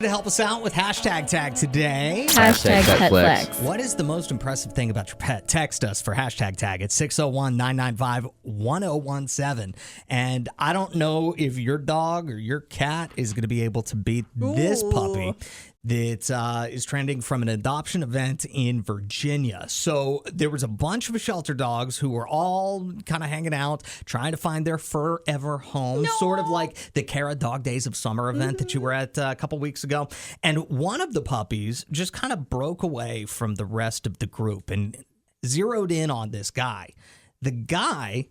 To help us out with hashtag tag today. Hashtag PetFlex. What is the most impressive thing about your pet? Text us for hashtag tag at 601-995-1017. And I don't know if your dog or your cat is going to be able to beat this puppy that is trending from an adoption event in Virginia. So there was a bunch of shelter dogs who were all kind of hanging out, trying to find their forever home, sort of like the Cara Dog Days of Summer event that you were at a couple weeks ago. And one of the puppies just kind of broke away from the rest of the group and zeroed in on this guy. The guy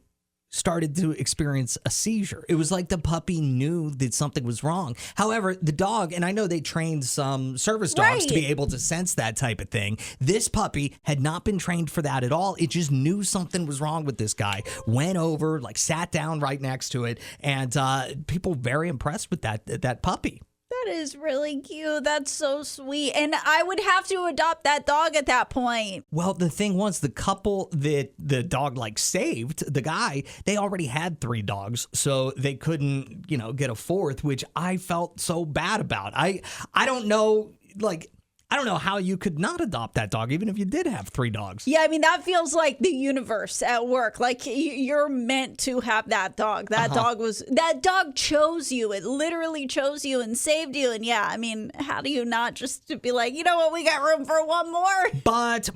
started to experience a seizure. It was like the puppy knew that something was wrong. However, the dog, and I know they trained some service dogs to be able to sense that type of thing. This puppy had not been trained for that at all. It just knew something was wrong with this guy. Went over, like sat down right next to it, and people very impressed with that puppy. That is really cute. That's so sweet. And I would have to adopt that dog at that point. Well, the thing was, the couple that the dog saved, the guy, they already had 3 dogs, so they couldn't, get a fourth, which I felt so bad about. I don't know, I don't know how you could not adopt that dog, even if you did have 3 dogs. Yeah, I mean, that feels like the universe at work. Like, you're meant to have that dog. That dog chose you. It literally chose you and saved you. And yeah, I mean, how do you not just be like, you know what, we got room for one more? But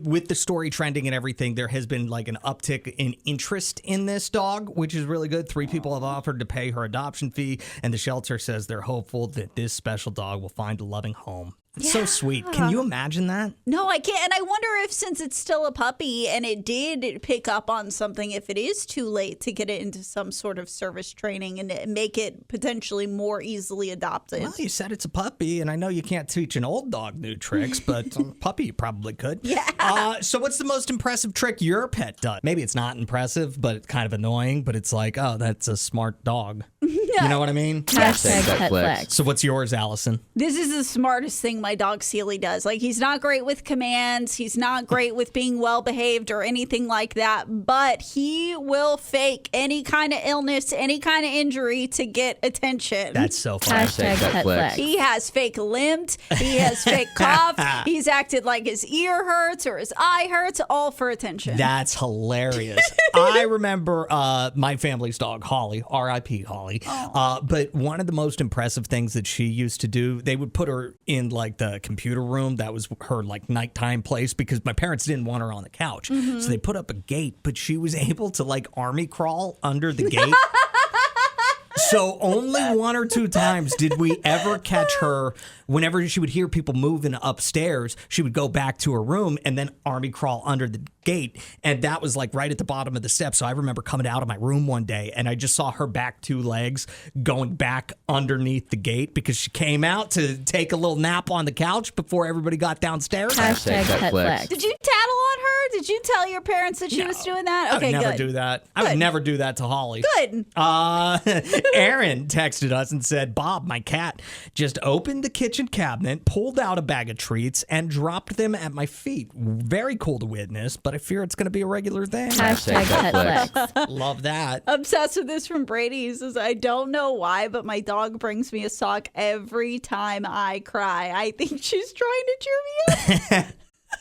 with the story trending and everything, there has been like an uptick in interest in this dog, which is really good. 3 people have offered to pay her adoption fee, and the shelter says they're hopeful that this special dog will find a loving home. It's so sweet. Can you imagine that? No, I can't. And I wonder if, since it's still a puppy and it did pick up on something, if it is too late to get it into some sort of service training and make it potentially more easily adopted. Well, you said it's a puppy, and I know you can't teach an old dog new tricks, but a puppy you probably could. Yeah. So what's the most impressive trick your pet does? Maybe it's not impressive, but it's kind of annoying, but it's like, oh, that's a smart dog. You know what I mean? Hashtag PetFlex. So what's yours, Allison? This is the smartest thing my dog Sealy does. Like, he's not great with commands. He's not great with being well behaved or anything like that, but he will fake any kind of illness, any kind of injury to get attention. That's so funny. Hashtag PetFlex. He has fake limped. He has fake coughed. He's acted like his ear hurts or his eye hurts, all for attention. That's hilarious. I remember my family's dog, Holly, R.I.P. Holly. But one of the most impressive things that she used to do, they would put her in like the computer room. That was her like nighttime place because my parents didn't want her on the couch. So they put up a gate, but she was able to like army crawl under the gate. So only 1 or 2 times did we ever catch her. Whenever she would hear people moving upstairs, she would go back to her room and then army crawl under the gate. And that was like right at the bottom of the steps. So I remember coming out of my room one day and I just saw her back 2 legs going back underneath the gate because she came out to take a little nap on the couch before everybody got downstairs. Hashtag PetFlex. Did you tattle on her? Did you tell your parents that she was doing that? Okay, I would never good. do that. I would never do that to Holly. Good. Aaron texted us and said, Bob, my cat, just opened the kitchen cabinet, pulled out a bag of treats, and dropped them at my feet. Very cool to witness, but I fear it's going to be a regular thing. Hashtag PetFlex. Love that. Obsessed with this from Brady. He says, I don't know why, but my dog brings me a sock every time I cry. I think she's trying to cheer me up.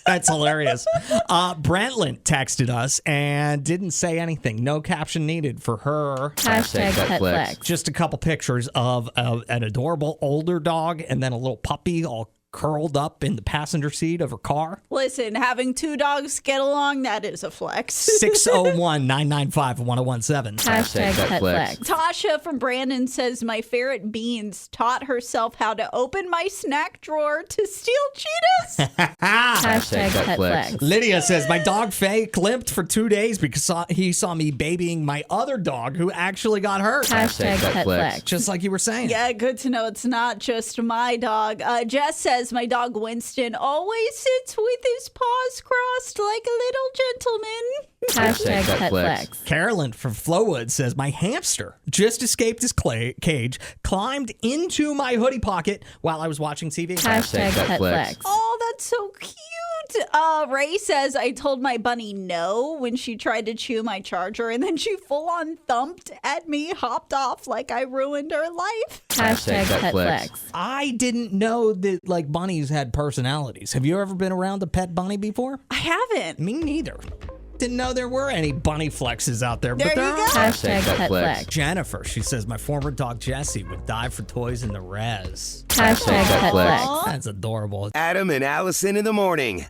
That's hilarious. Brentlin texted us and didn't say anything. No caption needed for her. Hashtag PetFlex. Just a couple pictures of an adorable older dog and then a little puppy all curled up in the passenger seat of her car. Listen, having 2 dogs get along, that is a flex. 601-995-1017. Hashtag PetFlex. Tasha from Brandon says, my ferret Beans taught herself how to open my snack drawer to steal Cheetos. Hashtag PetFlex. Lydia says, my dog Faye limped for 2 days because he saw me babying my other dog who actually got hurt. Hashtag PetFlex. Just like you were saying. Yeah, good to know it's not just my dog. Jess says, my dog Winston always sits with his paws crossed like a little gentleman. Hashtag PetFlex. Carolyn from Flowwood says, my hamster just escaped his cage, climbed into my hoodie pocket while I was watching TV. Hashtag PetFlex. Oh, that's so cute. Ray says, I told my bunny no when she tried to chew my charger, and then she full on thumped at me, hopped off like I ruined her life. Hashtag pet flex. I didn't know that like bunnies had personalities. Have you ever been around a pet bunny before? I haven't. Me neither. Didn't know there were any bunny flexes out there, but There there you are. go. Hashtag pet flex. Jennifer, she says, my former dog Jessie would die for toys in the res. Hashtag pet flex. That's adorable. Adam and Allison in the morning.